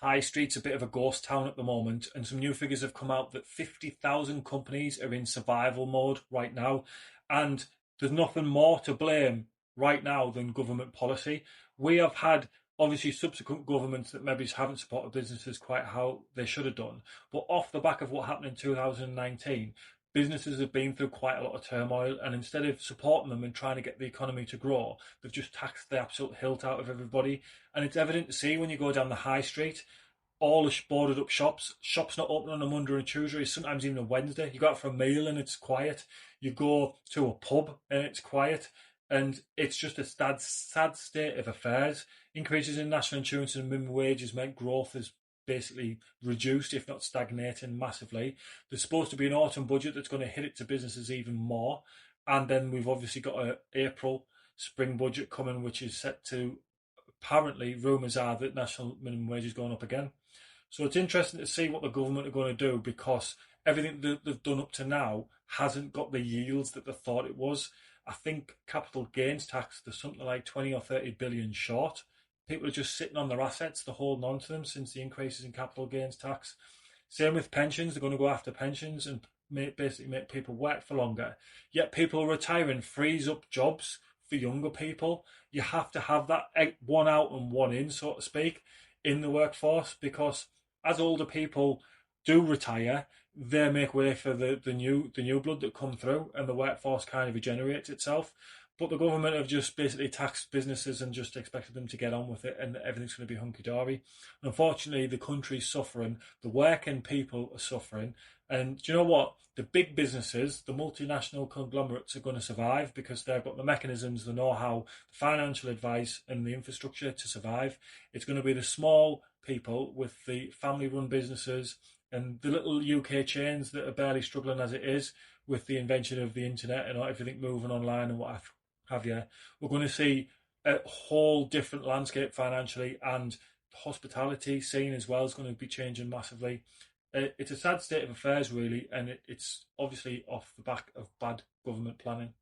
high street's a bit of a ghost town at the moment, and some new figures have come out that 50,000 companies are in survival mode right now, and there's nothing more to blame right now than government policy. We have had obviously subsequent governments that maybe haven't supported businesses quite how they should have done, but off the back of what happened in 2019, businesses have been through quite a lot of turmoil, and instead of supporting them and trying to get the economy to grow, they've just taxed the absolute hilt out of everybody. And it's evident to see when you go down the high street, all the boarded up shops not open on a Monday and Tuesday, sometimes even a Wednesday. You go out for a meal and it's quiet. You go to a pub and it's quiet. And it's just a sad state of affairs. Increases in national insurance and minimum wages meant growth is basically reduced, if not stagnating massively. There's supposed to be an autumn budget that's going to hit it to businesses even more. And then we've obviously got an April spring budget coming, which is set to, apparently, rumours are that national minimum wage is going up again. So it's interesting to see what the government are going to do, because everything that they've done up to now hasn't got the yields that they thought it was. I think capital gains tax, there's something like 20 or 30 billion short. People are just sitting on their assets, they're holding on to them since the increases in capital gains tax. Same with pensions, they're going to go after pensions and basically make people work for longer. Yet people retiring frees up jobs for younger people. You have to have that one out and one in, so to speak, in the workforce, because as older people do retire, they make way for the new blood that come through, and the workforce kind of regenerates itself. But the government have just basically taxed businesses and just expected them to get on with it, and everything's going to be hunky dory. Unfortunately, the country's suffering, the working people are suffering, and do you know what? The big businesses, the multinational conglomerates, are going to survive because they've got the mechanisms, the know-how, the financial advice, and the infrastructure to survive. It's going to be the small people with the family-run businesses and the little UK chains that are barely struggling as it is with the invention of the internet and everything moving online and what have you. We're going to see a whole different landscape financially, and hospitality scene as well is going to be changing massively. It's a sad state of affairs, really, and it's obviously off the back of bad government planning.